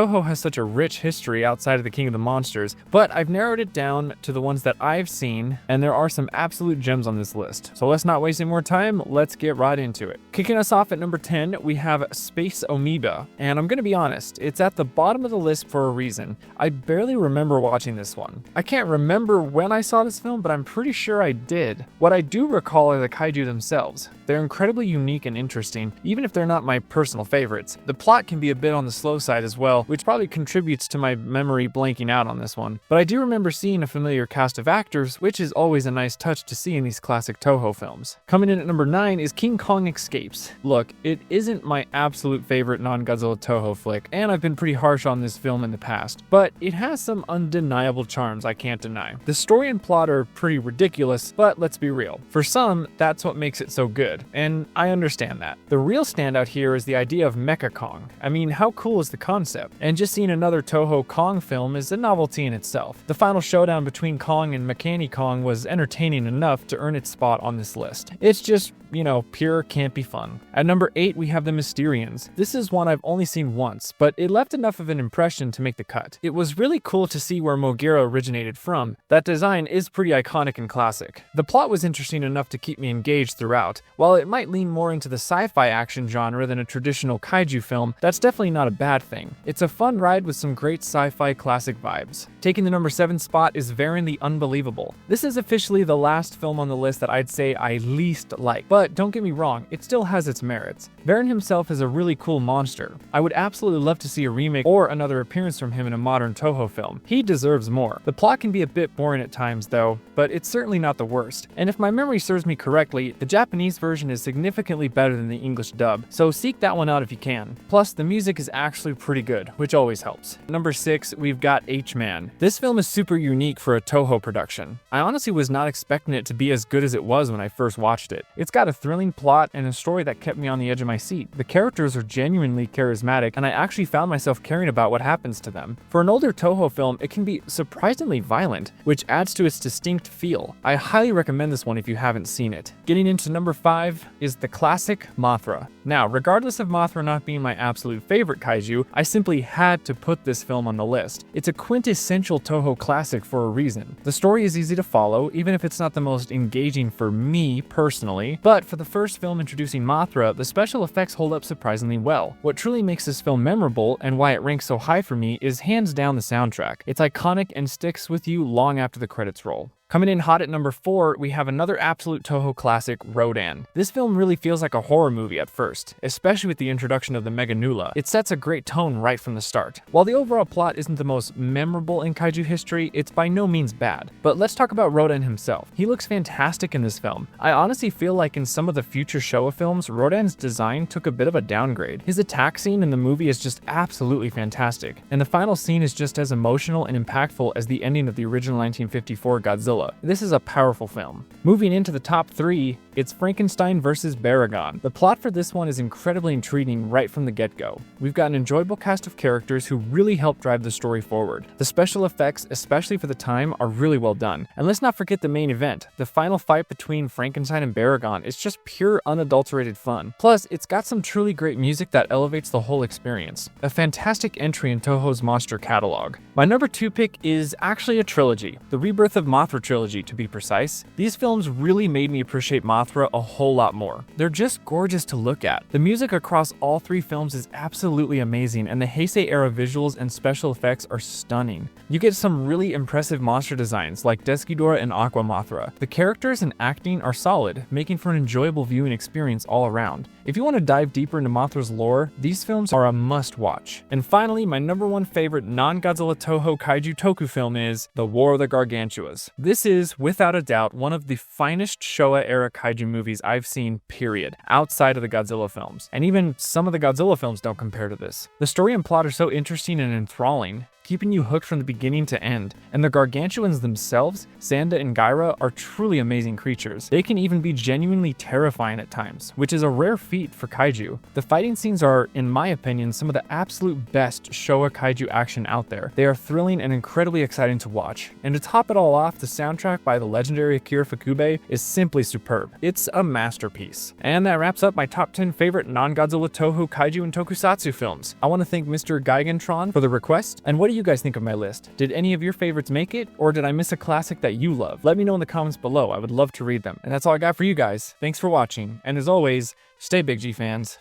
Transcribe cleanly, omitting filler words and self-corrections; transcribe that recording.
Toho has such a rich history outside of the King of the Monsters, but I've narrowed it down to the ones that I've seen, and there are some absolute gems on this list. So let's not waste any more time, let's get right into it. Kicking us off at number 10, we have Space Amoeba, and I'm gonna be honest, it's at the bottom of the list for a reason. I barely remember watching this one. I can't remember when I saw this film, but I'm pretty sure I did. What I do recall are the kaiju themselves. They're incredibly unique and interesting, even if they're not my personal favorites. The plot can be a bit on the slow side as well, which probably contributes to my memory blanking out on this one. But I do remember seeing a familiar cast of actors, which is always a nice touch to see in these classic Toho films. Coming in at number 9 is King Kong Escapes. Look, it isn't my absolute favorite non-Godzilla Toho flick, and I've been pretty harsh on this film in the past, but it has some undeniable charms I can't deny. The story and plot are pretty ridiculous, but let's be real. For some, that's what makes it so good, and I understand that. The real standout here is the idea of Mecha Kong. I mean, how cool is the concept? And just seeing another Toho Kong film is a novelty in itself. The final showdown between Kong and Mechani Kong was entertaining enough to earn its spot on this list. It's just, pure campy fun. At number 8, we have the Mysterians. This is one I've only seen once, but it left enough of an impression to make the cut. It was really cool to see where Moguera originated from. That design is pretty iconic and classic. The plot was interesting enough to keep me engaged throughout. While it might lean more into the sci-fi action genre than a traditional kaiju film, that's definitely not a bad thing. It's a fun ride with some great sci-fi classic vibes. Taking the number 7 spot is Varan the Unbelievable. This is officially the last film on the list that I'd say I least like, but don't get me wrong, it still has its merits. Varan himself is a really cool monster. I would absolutely love to see a remake or another appearance from him in a modern Toho film. He deserves more. The plot can be a bit boring at times though, but it's certainly not the worst. And if my memory serves me correctly, the Japanese version is significantly better than the English dub, so seek that one out if you can. Plus, the music is actually pretty good, which always helps. Number 6, we've got H-Man. This film is super unique for a Toho production. I honestly was not expecting it to be as good as it was when I first watched it. It's got a thrilling plot and a story that kept me on the edge of my seat. The characters are genuinely charismatic, and I actually found myself caring about what happens to them. For an older Toho film, it can be surprisingly violent, which adds to its distinct feel. I highly recommend this one if you haven't seen it. Getting into number 5 is the classic Mothra. Now, regardless of Mothra not being my absolute favorite kaiju, I simply had to put this film on the list. It's a quintessential Toho classic for a reason. The story is easy to follow, even if it's not the most engaging for me personally, but for the first film introducing Mothra, the special effects hold up surprisingly well. What truly makes this film memorable and why it ranks so high for me is hands down the soundtrack. It's iconic and sticks with you long after the credits roll. Coming in hot at number 4, we have another absolute Toho classic, Rodan. This film really feels like a horror movie at first, especially with the introduction of the Meganula. It sets a great tone right from the start. While the overall plot isn't the most memorable in kaiju history, it's by no means bad. But let's talk about Rodan himself. He looks fantastic in this film. I honestly feel like in some of the future Showa films, Rodan's design took a bit of a downgrade. His attack scene in the movie is just absolutely fantastic, and the final scene is just as emotional and impactful as the ending of the original 1954 Godzilla. This is a powerful film. Moving into the top 3, it's Frankenstein vs. Baragon. The plot for this one is incredibly intriguing right from the get-go. We've got an enjoyable cast of characters who really help drive the story forward. The special effects, especially for the time, are really well done. And let's not forget the main event. The final fight between Frankenstein and Baragon is just pure unadulterated fun. Plus, it's got some truly great music that elevates the whole experience. A fantastic entry in Toho's monster catalog. My number 2 pick is actually a trilogy. The Rebirth of Mothra trilogy, to be precise. These films really made me appreciate Mothra a whole lot more. They're just gorgeous to look at. The music across all 3 films is absolutely amazing, and the Heisei era visuals and special effects are stunning. You get some really impressive monster designs like Desghidorah and Aqua Mothra. The characters and acting are solid, making for an enjoyable viewing experience all around. If you want to dive deeper into Mothra's lore, these films are a must-watch. And finally, my number 1 favorite non-Godzilla Toho Kaiju Toku film is The War of the Gargantuas. This is, without a doubt, one of the finest Showa-era kaiju movies I've seen, period, outside of the Godzilla films. And even some of the Godzilla films don't compare to this. The story and plot are so interesting and enthralling. keeping you hooked from the beginning to end. And the gargantuans themselves, Sanda and Gyra, are truly amazing creatures. They can even be genuinely terrifying at times, which is a rare feat for kaiju. The fighting scenes are, in my opinion, some of the absolute best Showa kaiju action out there. They are thrilling and incredibly exciting to watch. And to top it all off, the soundtrack by the legendary Akira Ifukube is simply superb. It's a masterpiece. And that wraps up my top 10 favorite non-Godzilla Toho Kaiju and Tokusatsu films. I want to thank Mr. Gigantron for the request. And what do you guys think of my list? Did any of your favorites make it, or did I miss a classic that you love? Let me know in the comments below. I would love to read them. And that's all I got for you guys. Thanks for watching, and as always, stay big G fans.